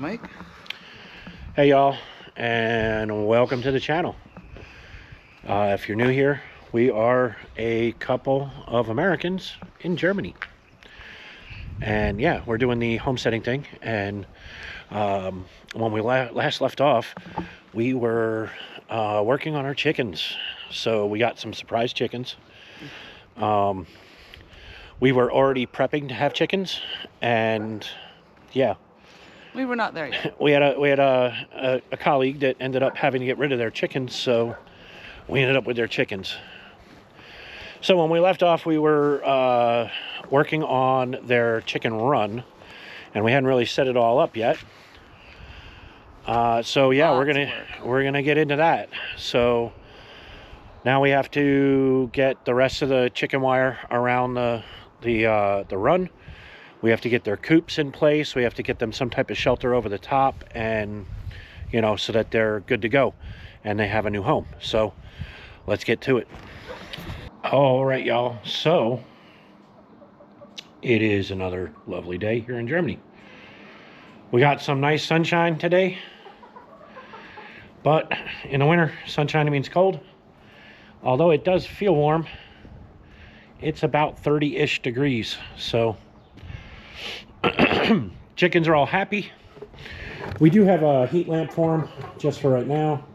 Mike? Hey y'all, and welcome to the channel. If you're new here, we are a couple of Americans in Germany. And yeah, we're doing the homesteading thing. And when we last left off, we were working on our chickens. So we got some surprise chickens. We were already prepping to have chickens, and yeah. We were not there yet. We had a colleague that ended up having to get rid of their chickens, so we ended up with their chickens. So when we left off, we were working on their chicken run, and we hadn't really set it all up yet. So yeah, we're gonna get into that. So now we have to get the rest of the chicken wire around the run. We have to get their coops in place. We have to get them some type of shelter over the top, and you know, so that they're good to go and they have a new home. So let's get to it. All right, y'all. So it is another lovely day here in Germany. We got some nice sunshine today, but in the winter, sunshine means cold. Although it does feel warm, it's about 30-ish degrees. So chickens are all happy. We do have a heat lamp for them just for right now,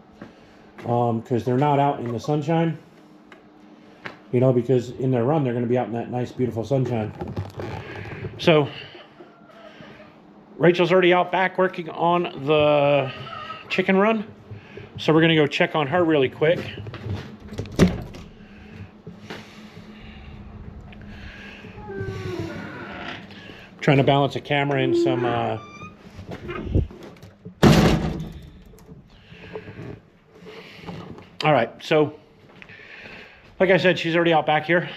because they're not out in the sunshine, you know, because in their run they're going to be out in that nice beautiful sunshine. So Rachel's already out back working on the chicken run, so we're going to go check on her really quick. Trying to balance a camera and some all right, so like I said, she's already out back here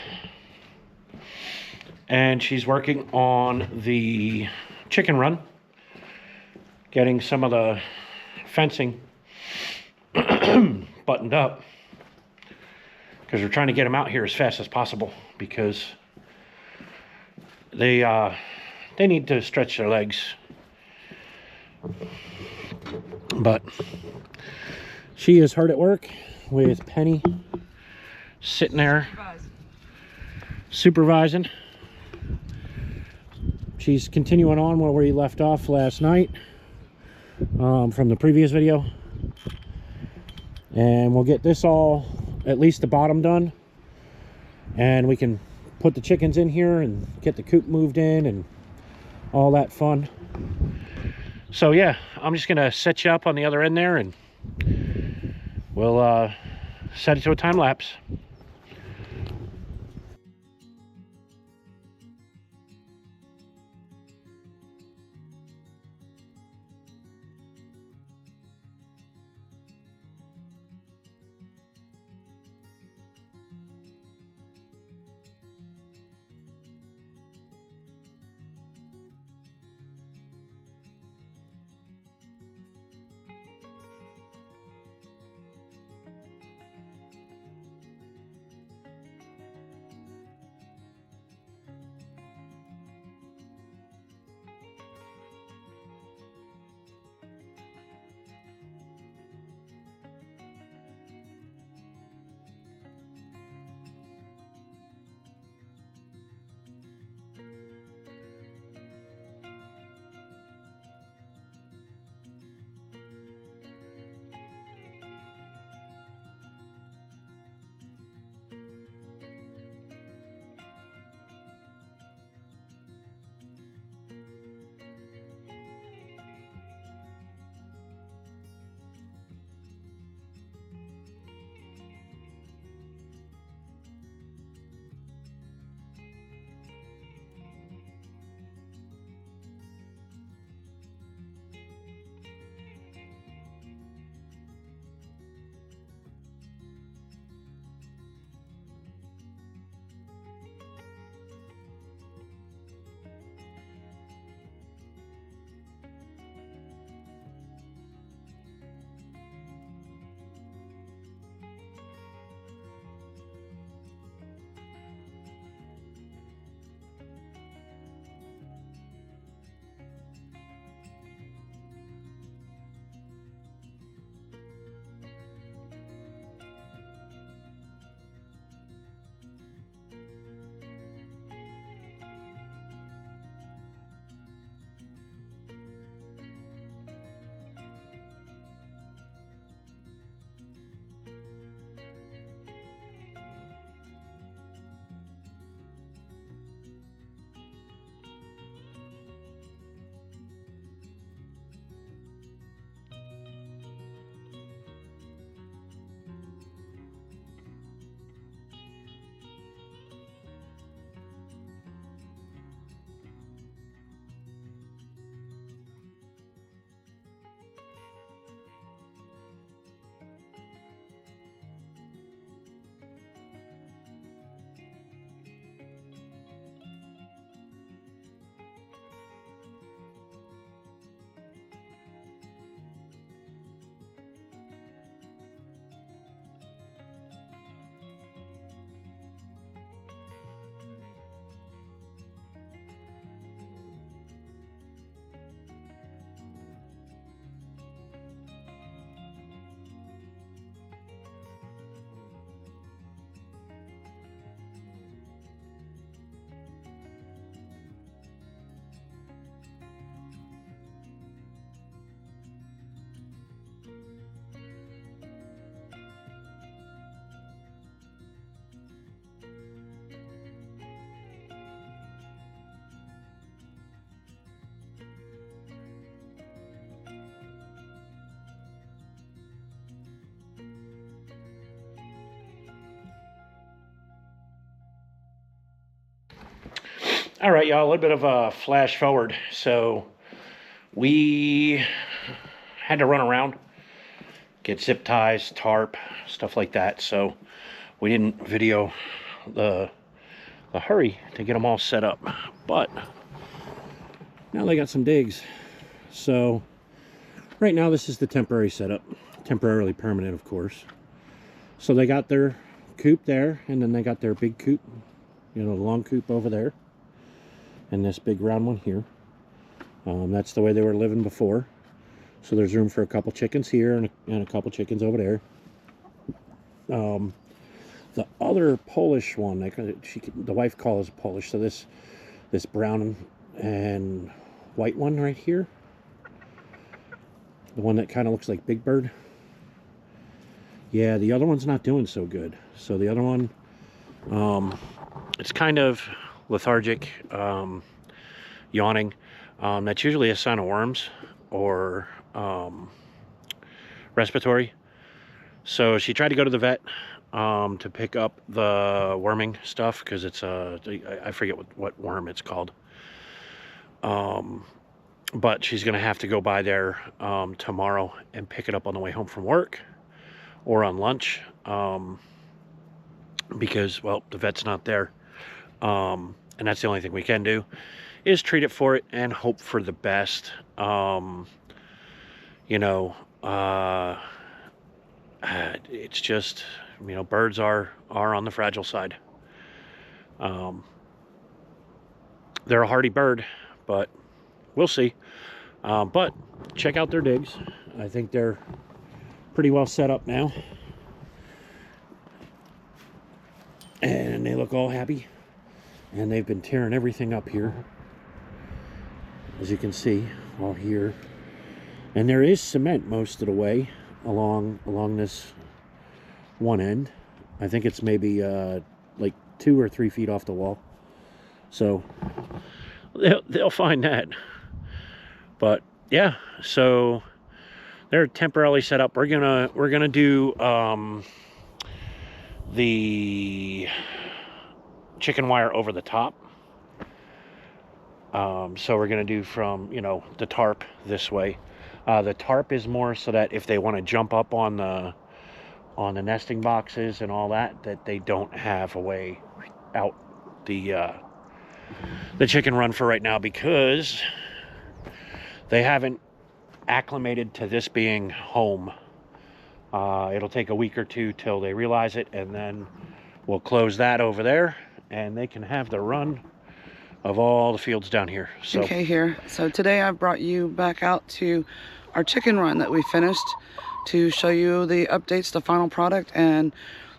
and she's working on the chicken run, getting some of the fencing buttoned up, because we're trying to get them out here as fast as possible, because they need to stretch their legs. But she is hard at work with Penny sitting there supervising. She's continuing on where we left off last night, from the previous video. And we'll get this all, at least the bottom, done, and we can put the chickens in here and get the coop moved in and all that fun. So yeah, I'm just gonna set you up on the other end there, and we'll set it to a time lapse. All right, y'all, a little bit of a flash forward. So we had to run around, get zip ties, tarp, stuff like that. So we didn't video the hurry to get them all set up. But now they got some digs. So right now this is the temporary setup. Temporarily permanent, of course. So they got their coop there, and then they got their big coop, you know, the long coop over there, and this big round one here. That's the way they were living before. So there's room for a couple chickens here and a couple chickens over there. The other Polish one, the wife calls it Polish. So this brown and white one right here, the one that kind of looks like Big Bird. Yeah, the other one's not doing so good. So the other one, it's kind of lethargic, yawning. That's usually a sign of worms or respiratory. So she tried to go to the vet to pick up the worming stuff, because it's I forget what worm it's called. But she's gonna have to go by there tomorrow and pick it up on the way home from work or on lunch, because, well, the vet's not there, and that's the only thing we can do, is treat it for it and hope for the best. You know, it's just, you know, birds are on the fragile side. They're a hardy bird, but we'll see. But check out their digs. I think they're pretty well set up now, and they look all happy, and they've been tearing everything up here, as you can see, all here. And there is cement most of the way along this one end. I think it's maybe like 2 or 3 feet off the wall, so they'll find that. But yeah, so they're temporarily set up. We're gonna do the chicken wire over the top. So we're gonna do from, you know, the tarp this way. The tarp is more so that if they want to jump up on the nesting boxes and all that, that they don't have a way out the chicken run for right now, because they haven't acclimated to this being home. It'll take a week or two till they realize it, and then we'll close that over there, and they can have the run of all the fields down here. So Okay, here. So today I brought you back out to our chicken run that we finished to show you the updates, the final product, and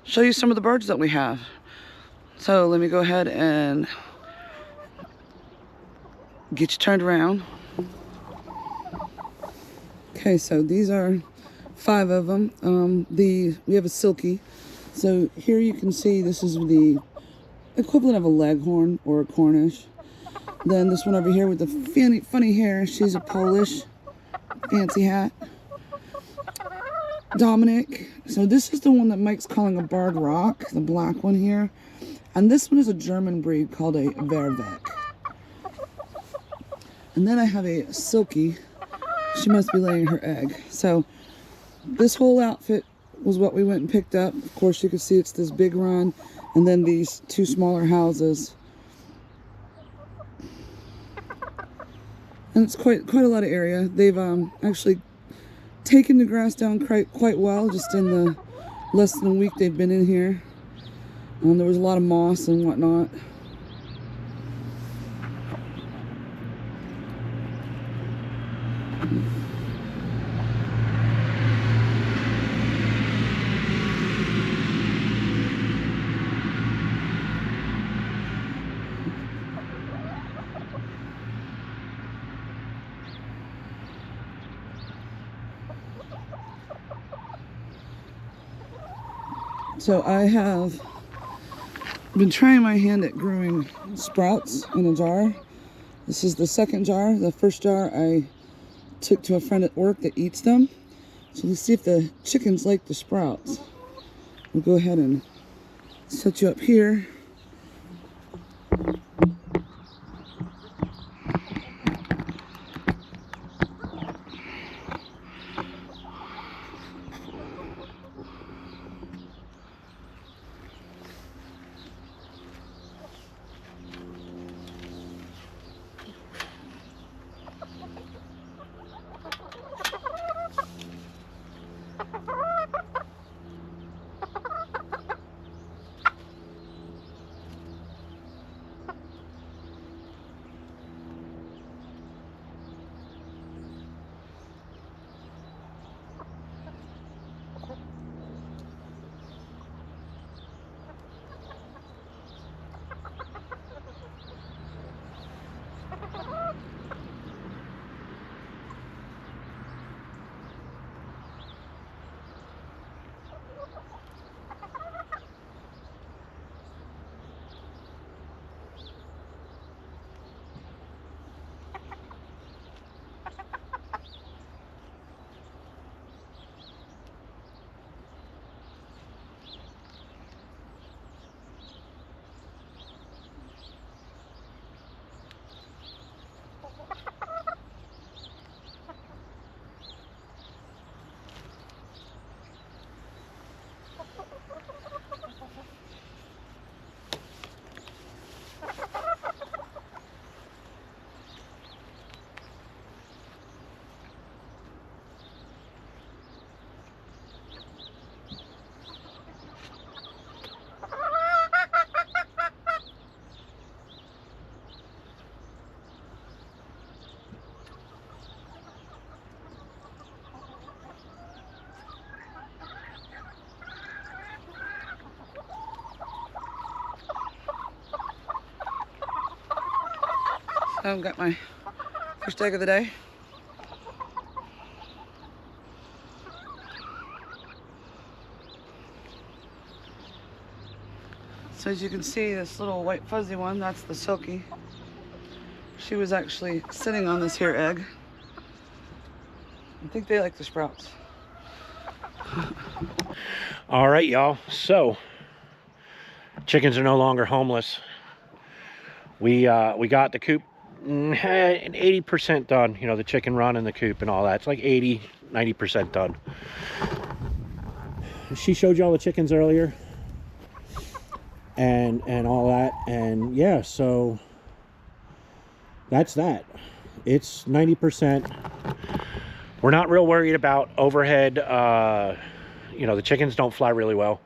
show you some of the birds that we have. So let me go ahead and get you turned around. Okay, so these are 5 of them. We have a silky. So here you can see this is the equivalent of a leghorn or a Cornish. Then this one over here with the funny hair, she's a Polish fancy hat. Dominic. So this is the one that Mike's calling a barred rock, the black one here. And this one is a German breed called a Verbeck. And then I have a silky. She must be laying her egg. So this whole outfit was what we went and picked up. Of course, you can see it's this big run, and then these 2 smaller houses. And it's quite a lot of area. They've actually taken the grass down quite well, just in the less than a week they've been in here. There was a lot of moss and whatnot. So I have been trying my hand at growing sprouts in a jar. This is the second jar. The first jar I took to a friend at work that eats them. So let's see if the chickens like the sprouts. We'll go ahead and set you up here. I've got my first egg of the day. So as you can see, this little white fuzzy one, that's the Silky. She was actually sitting on this here egg. I think they like the sprouts. All right, y'all. So chickens are no longer homeless. We got the coop 80% done. You know, the chicken run and the coop and all that. It's like 80-90% done. She showed you all the chickens earlier and all that, and yeah, so that's that. It's 90%. We're not real worried about overhead. You know, the chickens don't fly really well,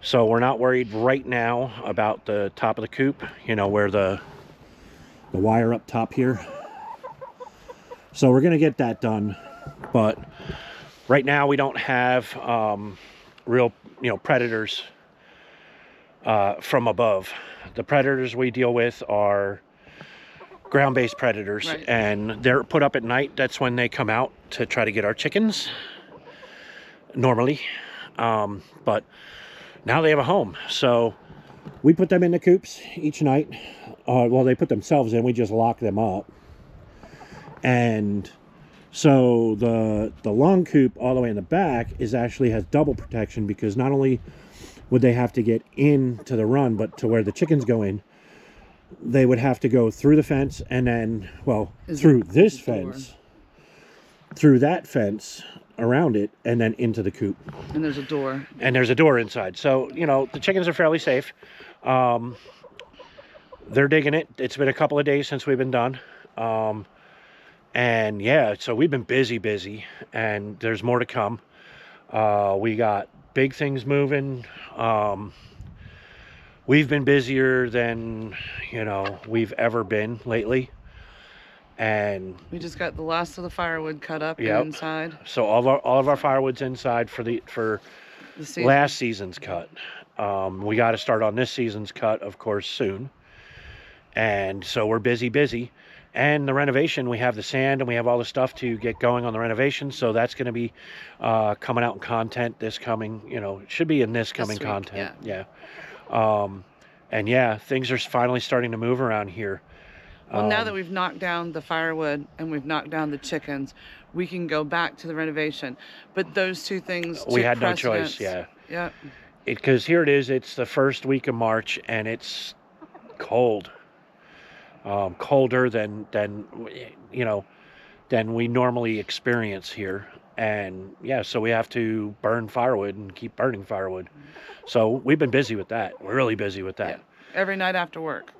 so we're not worried right now about the top of the coop, you know, where the wire up top here. So we're gonna get that done, but right now we don't have real, you know, predators from above. The predators we deal with are ground-based predators, right, and they're put up at night. That's when they come out to try to get our chickens normally, but now they have a home, so we put them in the coops each night. Well, they put themselves in, we just lock them up. And so the long coop all the way in the back is actually has double protection, because not only would they have to get into the run, but to where the chickens go in, they would have to go through the fence, and then, well, through this fence, through that fence, around it, and then into the coop. And there's a door. And there's a door inside. So, you know, the chickens are fairly safe. They're digging it. It's been a couple of days since we've been done. And yeah, so we've been busy, and there's more to come. We got big things moving. We've been busier than, you know, we've ever been lately. And we just got the last of the firewood cut up, yep, inside. So all of our firewood's inside for the last season's cut. We got to start on this season's cut, of course, soon. And so we're busy. And the renovation, we have the sand and we have all the stuff to get going on the renovation. So that's going to be coming out in content this coming, you know, it should be in this coming content. Yeah. And yeah, things are finally starting to move around here. Well, now that we've knocked down the firewood and we've knocked down the chickens, we can go back to the renovation. But those two things, we had no choice. Yeah. Yeah. Because here it is. It's the first week of March, and it's cold. Colder than you know, than we normally experience here. And yeah, so we have to burn firewood and keep burning firewood. So we've been busy with that. We're really busy with that. Yeah. Every night after work.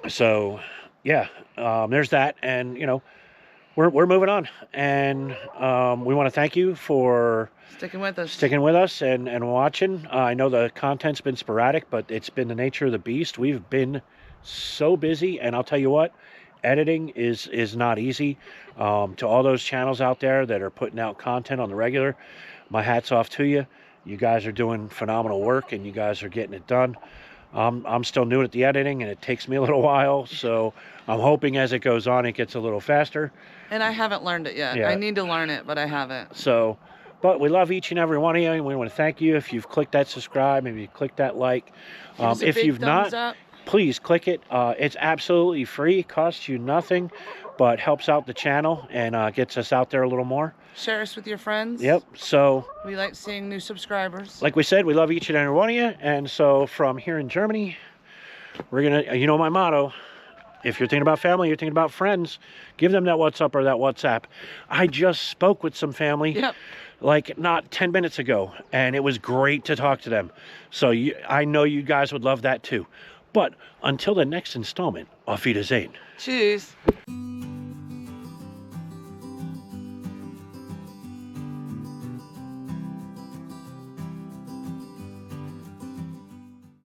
So yeah, there's that. And you know, we're moving on, and we want to thank you for sticking with us and watching. I know the content's been sporadic, but it's been the nature of the beast. We've been so busy, and I'll tell you what, editing is not easy. To all those channels out there that are putting out content on the regular, my hat's off to you. You guys are doing phenomenal work, and you guys are getting it done. I'm still new at the editing, and it takes me a little while, so I'm hoping as it goes on it gets a little faster. And I haven't learned it yet. I need to learn it, but I haven't. So, but we love each and every one of you, and we want to thank you. If you've clicked that subscribe, maybe you click that like. If you've not, please click it. It's absolutely free. It costs you nothing, but helps out the channel and gets us out there a little more. Share us with your friends. Yep. So we like seeing new subscribers. Like we said, we love each and every one of you. And so from here in Germany, we're gonna, you know, my motto: if you're thinking about family, you're thinking about friends, give them that WhatsApp or that WhatsApp. I just spoke with some family. Like not 10 minutes ago, and it was great to talk to them. So I know you guys would love that too. But until the next installment, auf Wiedersehen. Tschüss.